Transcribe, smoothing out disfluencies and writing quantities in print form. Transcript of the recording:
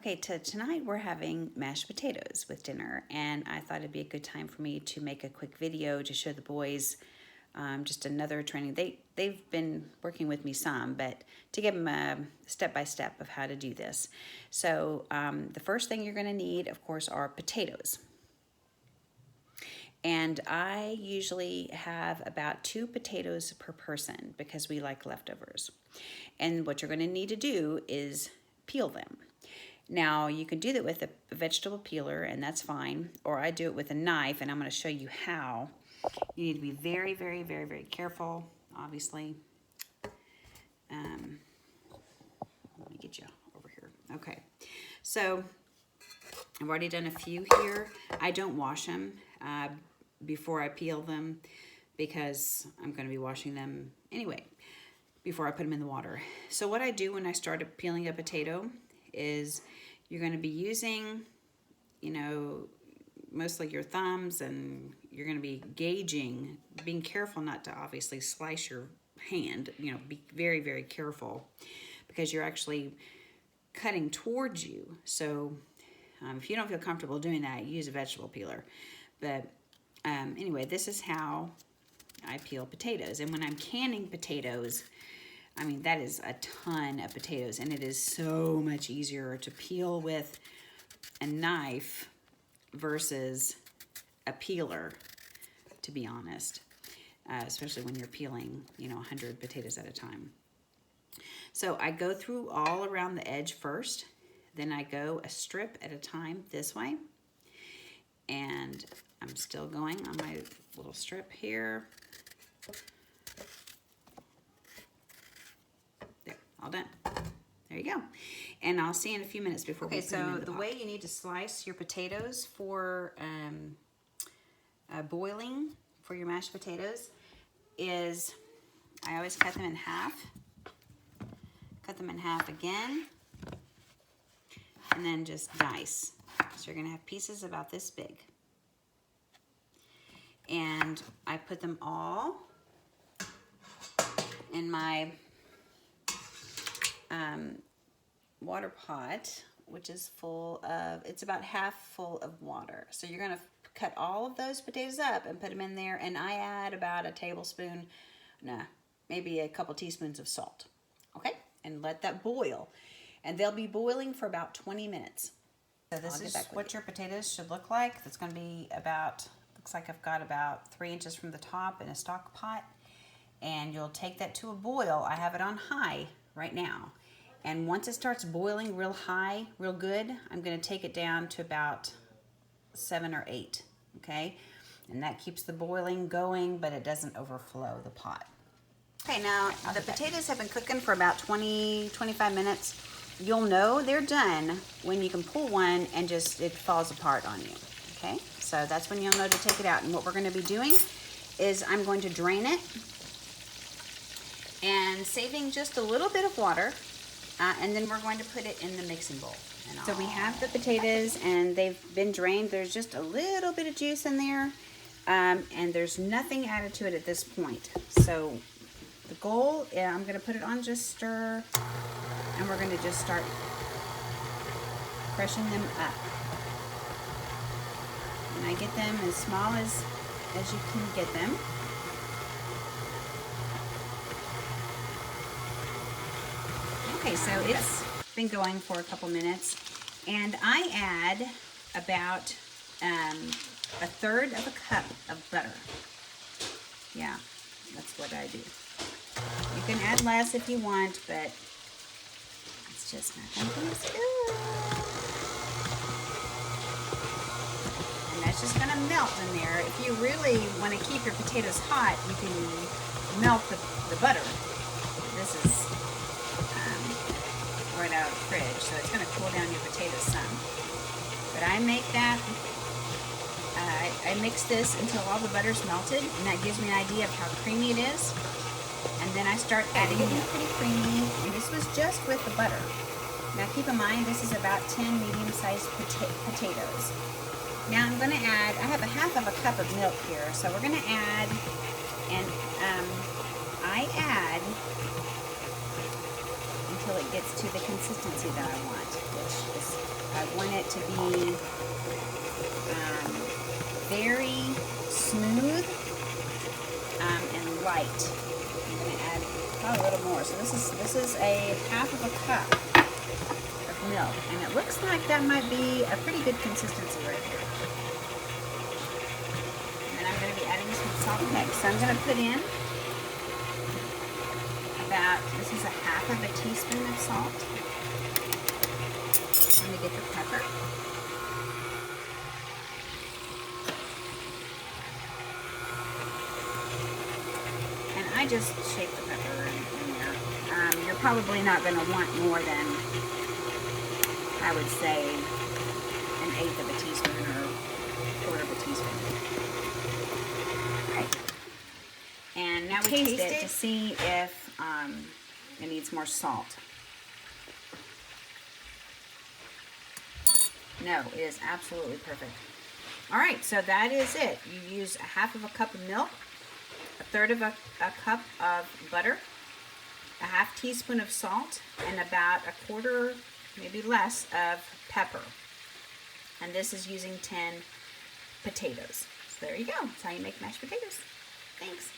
Okay, tonight we're having mashed potatoes with dinner, and I thought it'd be a good time for me to make a quick video to show the boys just another training. They've been working with me some, but to give them a step-by-step of how to do this. So the first thing you're going to need, of course, are potatoes. And I usually have about 2 potatoes per person because we like leftovers. And what you're going to need to do is peel them. Now, you can do that with a vegetable peeler, and that's fine, or I do it with a knife, and I'm going to show you how. You need to be very, very, very, very careful, obviously. Let me get you over here. Okay, so I've already done a few here. I don't wash them before I peel them because I'm going to be washing them anyway before I put them in the water. So what I do when I start peeling a potato is you're going to be using, mostly your thumbs, and you're going to be gauging, being careful not to obviously slice your hand, be very, very careful because you're actually cutting towards you. So if you don't feel comfortable doing that, use a vegetable peeler. But anyway, this is how I peel potatoes. And when I'm canning potatoes, I mean, that is a ton of potatoes, and it is so much easier to peel with a knife versus a peeler, to be honest, especially when you're peeling, 100 potatoes at a time. So I go through all around the edge first, then I go a strip at a time this way, and I'm still going on my little strip here. All done. There you go. And I'll see you in a few minutes before we put them in the pot. So the way you need to slice your potatoes for boiling for your mashed potatoes is I always cut them in half. Cut them in half again. And then just dice. So you're going to have pieces about this big. And I put them all in my water pot, which is full of, it's about half full of water. So you're going to cut all of those potatoes up and put them in there, and I add about a tablespoon, maybe a couple teaspoons of salt. Okay, and let that boil, and they'll be boiling for about 20 minutes. So this is what your potatoes should look like. That's going to be about, looks like I've got about 3 inches from the top in a stock pot, and you'll take that to a boil. I have it on high right now. And once it starts boiling real high, real good, I'm going to take it down to about 7 or 8, okay? And that keeps the boiling going, but it doesn't overflow the pot. Okay, now the potatoes have been cooking for about 20-25 minutes. You'll know they're done when you can pull one and just it falls apart on you, okay? So that's when you'll know to take it out. And what we're going to be doing is I'm going to drain it and saving just a little bit of water. And then we're going to put it in the mixing bowl. So we have the potatoes, and they've been drained. There's just a little bit of juice in there, and there's nothing added to it at this point. So the goal, I'm going to put it on just stir, and we're going to just start crushing them up. And I get them as small as you can get them. Okay, so it's been going for a couple minutes, and I add about a third of a cup of butter. Yeah, that's what I do. You can add less if you want, but it's just not going to be as good. And that's just going to melt in there. If you really want to keep your potatoes hot, you can melt the butter. This is right out of the fridge, so it's going to cool down your potatoes some. But I make that, I mix this until all the butter's melted, and that gives me an idea of how creamy it is. And then I start adding it pretty creamy, and this was just with the butter. Now keep in mind, this is about 10 medium-sized potatoes. Now I'm going to add, I have a half of a cup of milk here, so we're going to add, and I add until it gets to the consistency that I want, which is it to be very smooth and light. I'm going to add probably a little more. So this is a half of a cup of milk, and it looks like that might be a pretty good consistency right here. And then I'm going to be adding some salt next. So I'm going to put in about, this is a half of a teaspoon of salt. I'm going to get the pepper. I just shake the pepper in there. You're probably not going to want more than, I would say, 1/8 of a teaspoon or 1/4 of a teaspoon. Okay. And now we taste it to see if it needs more salt. No, it is absolutely perfect. All right, so that is it. You use a half of a cup of milk, 1/3 of a cup of butter, a half teaspoon of salt, and about 1/4, maybe less, of pepper. And this is using 10 potatoes. So there you go. That's how you make mashed potatoes. Thanks.